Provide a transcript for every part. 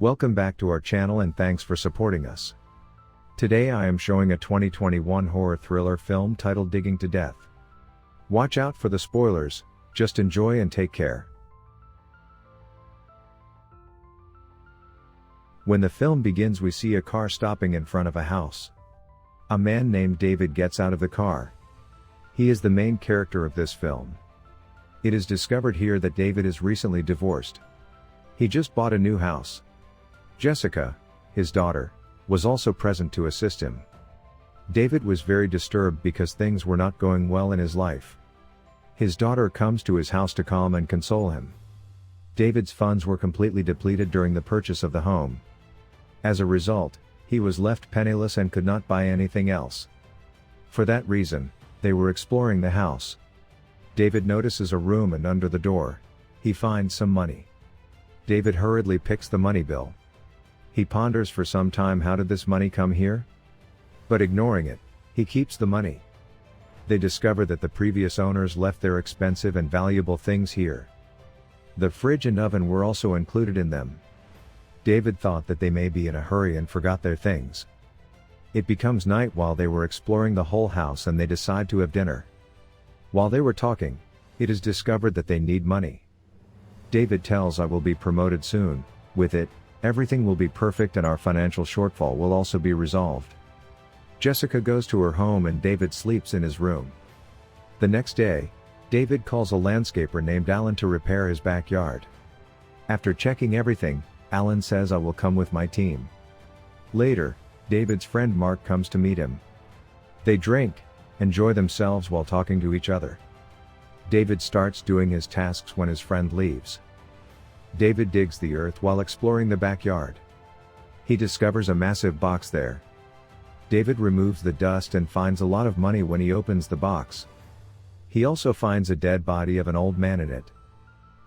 Welcome back to our channel and thanks for supporting us. Today I am showing a 2021 horror thriller film titled Digging to Death. Watch out for the spoilers, just enjoy and take care. When the film begins, we see a car stopping in front of a house. A man named David gets out of the car. He is the main character of this film. It is discovered here that David is recently divorced. He just bought a new house. Jessica, his daughter, was also present to assist him. David was very disturbed because things were not going well in his life. His daughter comes to his house to calm and console him. David's funds were completely depleted during the purchase of the home. As a result, he was left penniless and could not buy anything else. For that reason, they were exploring the house. David notices a room, and under the door, he finds some money. David hurriedly picks the money bill. He ponders for some time, how did this money come here? But ignoring it, he keeps the money. They discover that the previous owners left their expensive and valuable things here. The fridge and oven were also included in them. David thought that they may be in a hurry and forgot their things. It becomes night while they were exploring the whole house, and they decide to have dinner. While they were talking, it is discovered that they need money. David tells, "I will be promoted soon. With it, everything will be perfect and our financial shortfall will also be resolved." Jessica goes to her home and David sleeps in his room. The next day, David calls a landscaper named Alan to repair his backyard. After checking everything, Alan says, "I will come with my team." Later, David's friend Mark comes to meet him. They drink, enjoy themselves while talking to each other. David starts doing his tasks when his friend leaves. David digs the earth while exploring the backyard. He discovers a massive box there. David removes the dust and finds a lot of money when he opens the box. He also finds a dead body of an old man in it.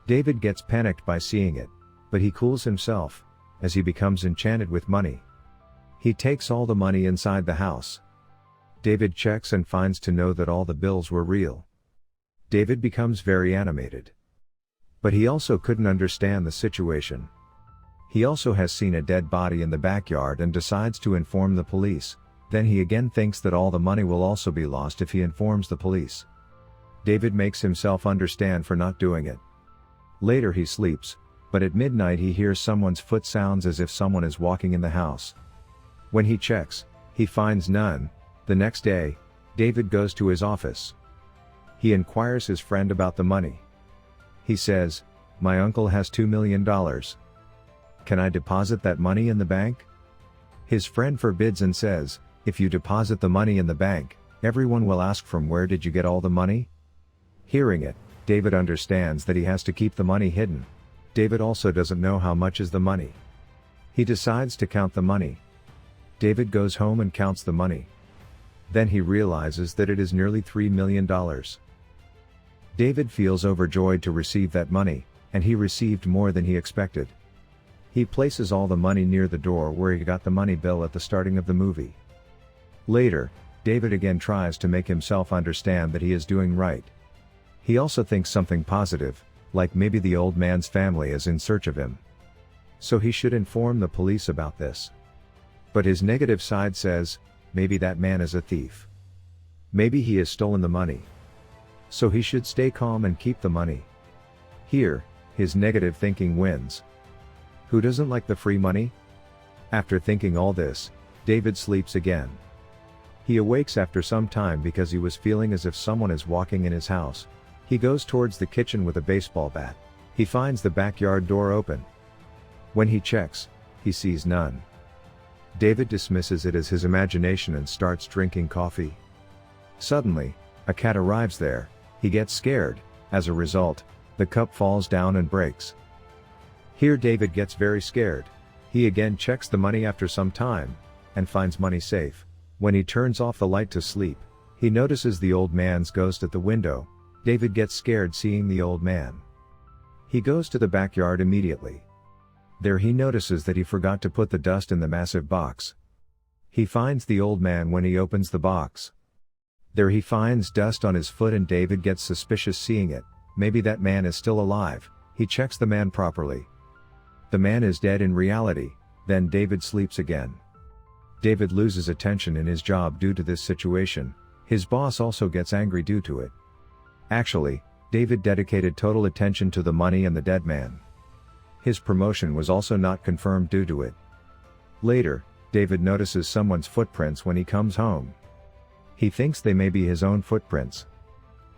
David gets panicked by seeing it, but he cools himself, as he becomes enchanted with money. He takes all the money inside the house. David checks and finds to know that all the bills were real. David becomes very animated. But he also couldn't understand the situation. He also has seen a dead body in the backyard and decides to inform the police. Then he again thinks that all the money will also be lost if he informs the police. David makes himself understand for not doing it. Later he sleeps, but at midnight he hears someone's foot sounds as if someone is walking in the house. When he checks, he finds none. The next day, David goes to his office. He inquires his friend about the money. He says, "My uncle has $2 million. Can I deposit that money in the bank?" His friend forbids and says, "If you deposit the money in the bank, everyone will ask, from where did you get all the money?" Hearing it, David understands that he has to keep the money hidden. David also doesn't know how much is the money. He decides to count the money. David goes home and counts the money. Then he realizes that it is nearly $3 million. David feels overjoyed to receive that money, and he received more than he expected. He places all the money near the door where he got the money bill at the starting of the movie. Later, David again tries to make himself understand that he is doing right. He also thinks something positive, like maybe the old man's family is in search of him. So he should inform the police about this. But his negative side says, maybe that man is a thief. Maybe he has stolen the money. So he should stay calm and keep the money. Here, his negative thinking wins. Who doesn't like the free money? After thinking all this, David sleeps again. He awakes after some time because he was feeling as if someone is walking in his house. He goes towards the kitchen with a baseball bat. He finds the backyard door open. When he checks, he sees none. David dismisses it as his imagination and starts drinking coffee. Suddenly, a cat arrives there. He gets scared. As a result, the cup falls down and breaks. Here David gets very scared. He again checks the money after some time, and finds money safe. When he turns off the light to sleep, he notices the old man's ghost at the window. David gets scared seeing the old man. He goes to the backyard immediately. There he notices that he forgot to put the dust in the massive box. He finds the old man when he opens the box. There he finds dust on his foot and David gets suspicious seeing it. Maybe that man is still alive. He checks the man properly. The man is dead in reality. Then David sleeps again. David loses attention in his job due to this situation. His boss also gets angry due to it. Actually, David dedicated total attention to the money and the dead man. His promotion was also not confirmed due to it. Later, David notices someone's footprints when he comes home. He thinks they may be his own footprints.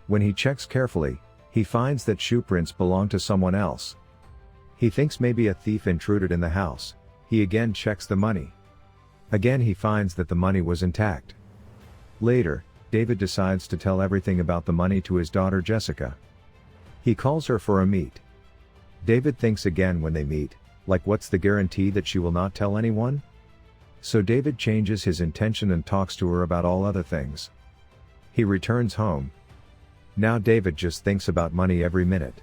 When he checks carefully, he finds that shoe prints belong to someone else. He thinks maybe a thief intruded in the house. He again checks the money. Again he finds that the money was intact. Later, David decides to tell everything about the money to his daughter Jessica. He calls her for a meet. David thinks again when they meet, like what's the guarantee that she will not tell anyone? So David changes his intention and talks to her about all other things. He returns home. Now David just thinks about money every minute.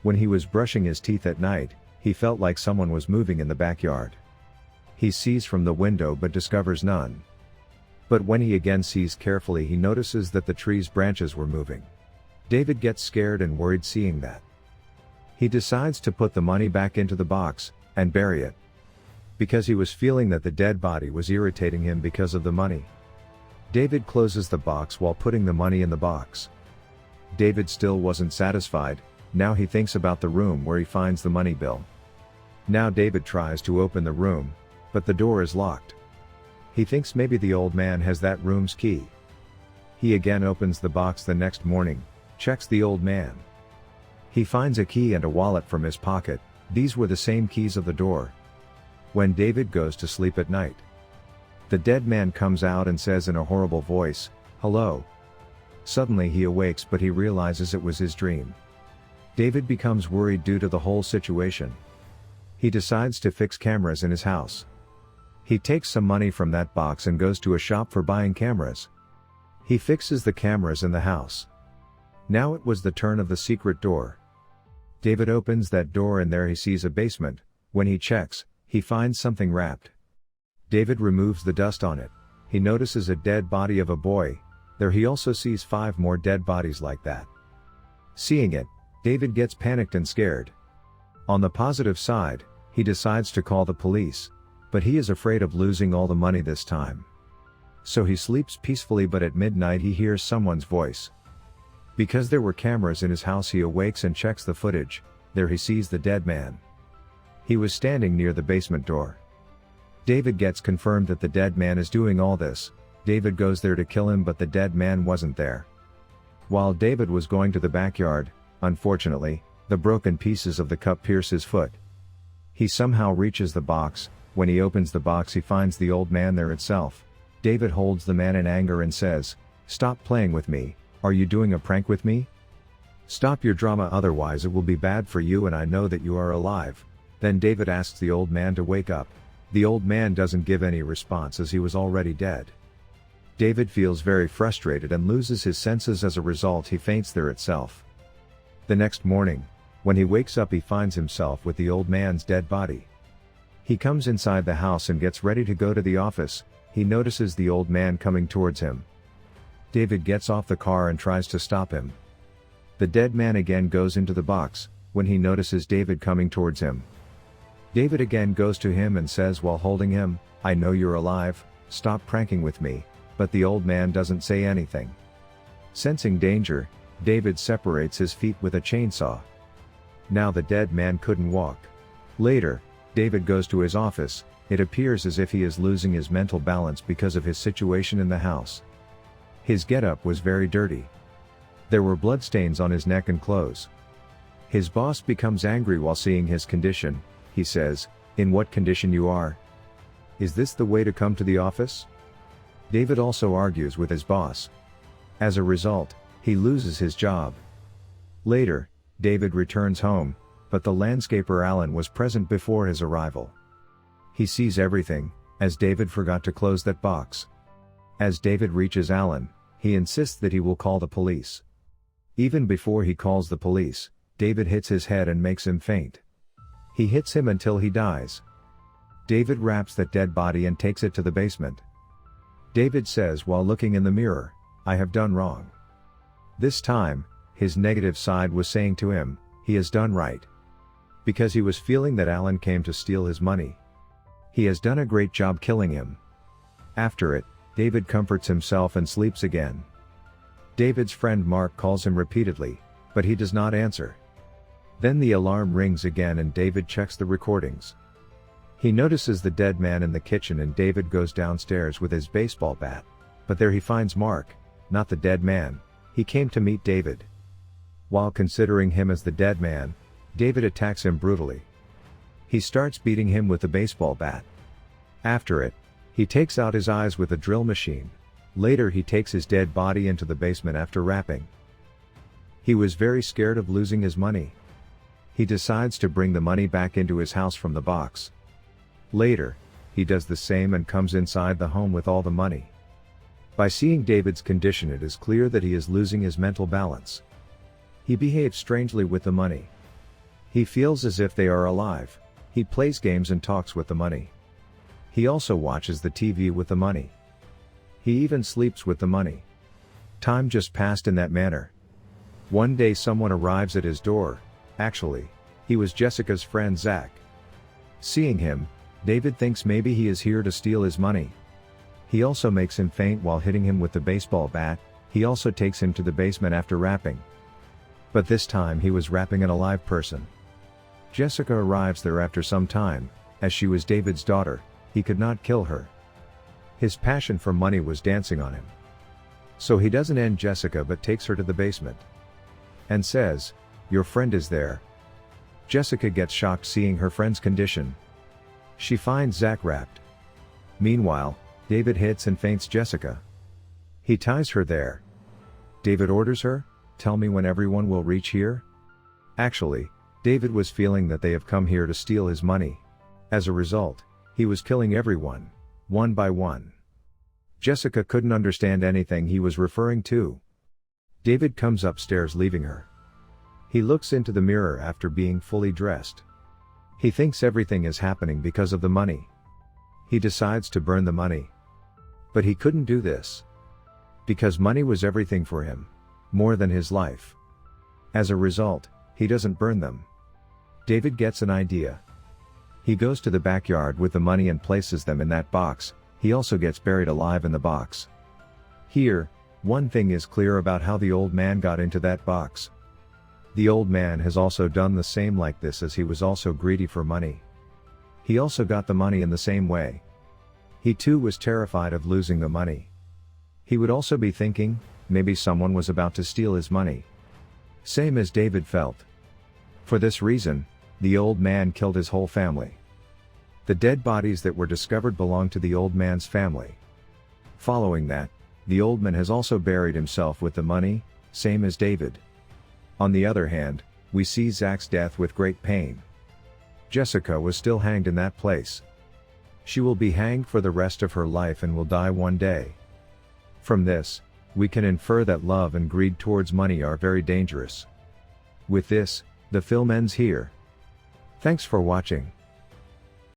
When he was brushing his teeth at night, he felt like someone was moving in the backyard. He sees from the window but discovers none. But when he again sees carefully, he notices that the tree's branches were moving. David gets scared and worried seeing that. He decides to put the money back into the box and bury it, because he was feeling that the dead body was irritating him because of the money. David closes the box while putting the money in the box. David still wasn't satisfied. Now he thinks about the room where he finds the money bill. Now David tries to open the room, but the door is locked. He thinks maybe the old man has that room's key. He again opens the box the next morning, checks the old man. He finds a key and a wallet from his pocket. These were the same keys of the door. When David goes to sleep at night, the dead man comes out and says in a horrible voice, "Hello." Suddenly he awakes, but he realizes it was his dream. David becomes worried due to the whole situation. He decides to fix cameras in his house. He takes some money from that box and goes to a shop for buying cameras. He fixes the cameras in the house. Now it was the turn of the secret door. David opens that door and there he sees a basement. When he checks, he finds something wrapped. David removes the dust on it. He notices a dead body of a boy. There he also sees 5 more dead bodies like that. Seeing it, David gets panicked and scared. On the positive side, he decides to call the police, but he is afraid of losing all the money this time. So he sleeps peacefully, but at midnight he hears someone's voice. Because there were cameras in his house, he awakes and checks the footage. There he sees the dead man. He was standing near the basement door. David gets confirmed that the dead man is doing all this. David goes there to kill him, but the dead man wasn't there. While David was going to the backyard, unfortunately, the broken pieces of the cup pierce his foot. He somehow reaches the box. When he opens the box, he finds the old man there itself. David holds the man in anger and says, "Stop playing with me. Are you doing a prank with me? Stop your drama, otherwise it will be bad for you, and I know that you are alive." Then David asks the old man to wake up. The old man doesn't give any response as he was already dead. David feels very frustrated and loses his senses. As a result, he faints there itself. The next morning, when he wakes up, he finds himself with the old man's dead body. He comes inside the house and gets ready to go to the office. He notices the old man coming towards him. David gets off the car and tries to stop him. The dead man again goes into the box. When he notices David coming towards him, David again goes to him and says while holding him, "I know you're alive, stop pranking with me." But the old man doesn't say anything. Sensing danger, David separates his feet with a chainsaw. Now the dead man couldn't walk. Later, David goes to his office. It appears as if he is losing his mental balance because of his situation in the house. His getup was very dirty. There were bloodstains on his neck and clothes. His boss becomes angry while seeing his condition. He says, "In what condition you are? Is this the way to come to the office?" David also argues with his boss. As a result, he loses his job. Later, David returns home, but the landscaper Alan was present before his arrival. He sees everything, as David forgot to close that box. As David reaches Alan, he insists that he will call the police. Even before he calls the police, David hits his head and makes him faint. He hits him until he dies. David wraps that dead body and takes it to the basement. David says while looking in the mirror, "I have done wrong." This time, his negative side was saying to him, he has done right. because he was feeling that Alan came to steal his money. He has done a great job killing him. After it, David comforts himself and sleeps again. David's friend Mark calls him repeatedly, but he does not answer. Then the alarm rings again and David checks the recordings. He notices the dead man in the kitchen and David goes downstairs with his baseball bat. But there he finds Mark, not the dead man. He came to meet David. While considering him as the dead man, David attacks him brutally. He starts beating him with the baseball bat. After it, he takes out his eyes with a drill machine. Later he takes his dead body into the basement after wrapping. He was very scared of losing his money. He decides to bring the money back into his house from the box. Later, he does the same and comes inside the home with all the money. By seeing David's condition, it is clear that he is losing his mental balance. He behaves strangely with the money. He feels as if they are alive. He plays games and talks with the money. He also watches the TV with the money. He even sleeps with the money. Time just passed in that manner. One day someone arrives at his door. Actually, he was Jessica's friend Zach. Seeing him, David thinks maybe he is here to steal his money. He also makes him faint while hitting him with the baseball bat. He also takes him to the basement after wrapping. But this time he was wrapping an alive person. Jessica arrives there after some time. As she was David's daughter, he could not kill her. His passion for money was dancing on him. So he doesn't end Jessica but takes her to the basement. And says, "Your friend is there." Jessica gets shocked seeing her friend's condition. She finds Zach wrapped. Meanwhile, David hits and faints Jessica. He ties her there. David orders her, "Tell me when everyone will reach here." Actually, David was feeling that they have come here to steal his money. As a result, he was killing everyone, one by one. Jessica couldn't understand anything he was referring to. David comes upstairs leaving her. He looks into the mirror after being fully dressed. He thinks everything is happening because of the money. He decides to burn the money. But he couldn't do this. Because money was everything for him. More than his life. As a result, he doesn't burn them. David gets an idea. He goes to the backyard with the money and places them in that box. He also gets buried alive in the box. Here, one thing is clear about how the old man got into that box. The old man has also done the same like this, as he was also greedy for money. He also got the money in the same way. He too was terrified of losing the money. He would also be thinking, maybe someone was about to steal his money. Same as David felt. For this reason, the old man killed his whole family. The dead bodies that were discovered belonged to the old man's family. Following that, the old man has also buried himself with the money, same as David. On the other hand, we see Zach's death with great pain. Jessica was still hanged in that place. She will be hanged for the rest of her life and will die one day. From this, we can infer that love and greed towards money are very dangerous. With this, the film ends here. Thanks for watching.